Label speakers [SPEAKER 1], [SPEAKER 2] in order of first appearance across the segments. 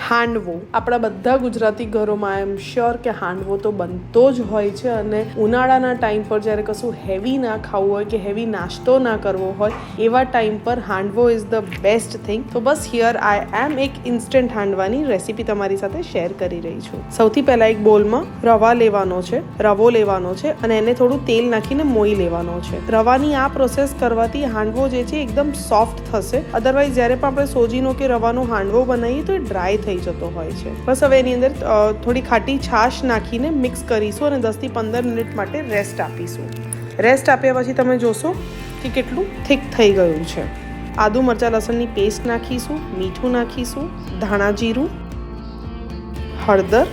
[SPEAKER 1] હાંડવો આપણા બધા ગુજરાતી ઘરોમાં આઈ એમ શ્યોર કે હાંડવો તો બનતો જ હોય છે અને ઉનાળાના ટાઈમ પર જ્યારે કશું હેવી ના ખાવું હોય કે હેવી નાસ્તો ના કરવો હોય એવા ટાઈમ પર handvo is the best thing. તો બસ હિયર આઈ એમ એક ઇન્સ્ટન્ટ હાંડવાની રેસીપી તમારી સાથે શેર કરી રહી છું. સૌથી પહેલાં એક બોલમાં રવો લેવાનો છે અને એને થોડું તેલ નાખીને મોઈ લેવાનો છે. રવાની આ પ્રોસેસ કરવાથી હાંડવો જે છે એકદમ સોફ્ટ થશે. અદરવાઇઝ જ્યારે પણ આપણે સોજીનો કે રવાનો હાંડવો બનાવીએ તો એ ડ્રાય થઈ જતો હોય છે. બસ હવે એની અંદર થોડી ખાટી છાશ નાખીને મિક્સ કરીશું અને 10 થી 15 મિનિટ માટે રેસ્ટ આપીશું. રેસ્ટ આપ્યા પછી તમે જોશો કે કેટલું થીક થઈ ગયું છે. આદુ મરચાં લસણની પેસ્ટ નાખીશું, મીઠું નાખીશું, ધાણા જીરું, હળદર,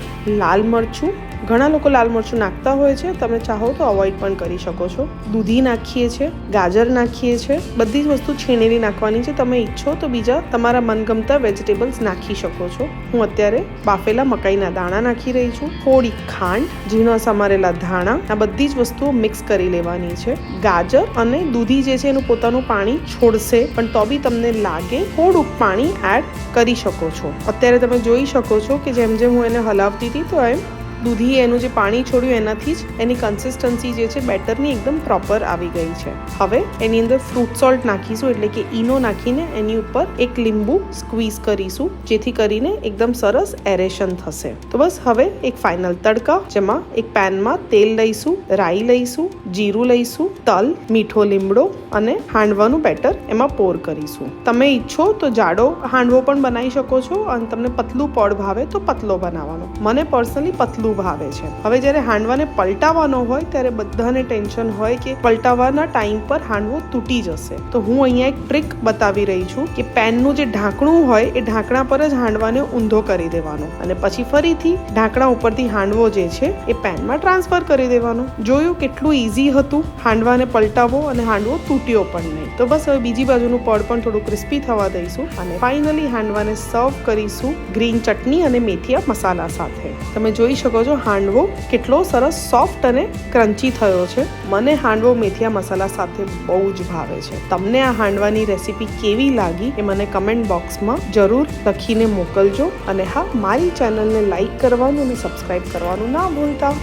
[SPEAKER 1] લાલ મરચું. ઘણા લોકો લાલ મરચું નાખતા હોય છે, તમે ચાહો તો અવોઇડ પણ કરી શકો છો. દૂધી નાખીએ છીએ, ગાજર નાખીએ છીએ. બધી જ વસ્તુ છીણેલી નાખવાની છે. તમે ઈચ્છો તો બીજા તમારા મનગમતા વેજીટેબલ્સ નાખી શકો છો. હું અત્યારે બાફેલા મકાઈના દાણા નાખી રહી છું, થોડી ખાંડ, ઝીણા સમારેલા ધાણા. આ બધી જ વસ્તુઓ મિક્સ કરી લેવાની છે. ગાજર અને દૂધી જે છે એનું પોતાનું પાણી છોડશે, પણ તો બી તમને લાગે થોડુંક પાણી એડ કરી શકો છો. અત્યારે તમે જોઈ શકો છો કે જેમ જેમ હું એને હલાવતી હતી તો એમ દૂધી એનું જે પાણી છોડ્યું એનાથી જ એની કન્સિસ્ટન્સી જે છે બેટરની એકદમ પ્રોપર આવી ગઈ છે. હવે એની અંદર ફ્રૂટ સોલ્ટ નાખીશું, એટલે કે ઈનો નાખીને એની ઉપર એક લીંબુ સ્ક્વીઝ કરીશું, જેથી કરીને એકદમ સરસ એરેશન થશે. તો બસ હવે એક ફાઇનલ તડકા, જેમાં એક પેનમાં તેલ લઈશું, રાઈ લઈશું, જીરું લઈશું, તલ, મીઠો લીમડો અને હાંડવાનું બેટર એમાં પોર કરીશું. તમે ઈચ્છો તો જાડો હાંડવો પણ બનાવી શકો છો અને તમને પતલું પડ ભાવે તો પતલો બનાવવાનો. મને પર્સનલી પતલું ભાવે છે. હવે જ્યારે હાંડવાને પલટાવવાનો હોય ત્યારે બધાને ટેન્શન હોય કે પલટાવવાના ટાઈમ પર હાંડવો તૂટી જશે. તો હું અહીંયા એક ટ્રીક બતાવી રહી છું કે પેનનું જે ઢાંકણું હોય એ ઢાંકણા પર જ હાંડવાને ઊંધો કરી દેવાનો અને પછી ફરીથી ઢાંકણા ઉપરથી હાંડવો જે છે એ પેનમાં ટ્રાન્સફર કરી દેવાનો. જોયું કેટલું ઈઝી હતું હાંડવાને પલટાવવો અને હાંડવો તૂટ્યો પણ નહીં. તો બસ હવે બીજી બાજુનું પડ પણ થોડું ક્રિસ્પી થવા દઈશું અને ફાઇનલી હાંડવાને સર્વ કરીશું ગ્રીન ચટણી અને મેથીયા મસાલા સાથે. તમે જોઈ શકો છો હાંડવો કેટલો સરસ સોફ્ટ અને ક્રન્ચી થયો છે. મને હાંડવો મેથીયા મસાલા સાથે બહુ જ ભાવે છે. તમને આ હાંડવાની રેસીપી કેવી લાગી એ મને કમેન્ટ બોક્સમાં જરૂર લખીને મોકલજો અને હા, મારી ચેનલને લાઈક કરવાનું અને સબસ્ક્રાઈબ કરવાનું ના ભૂલતા.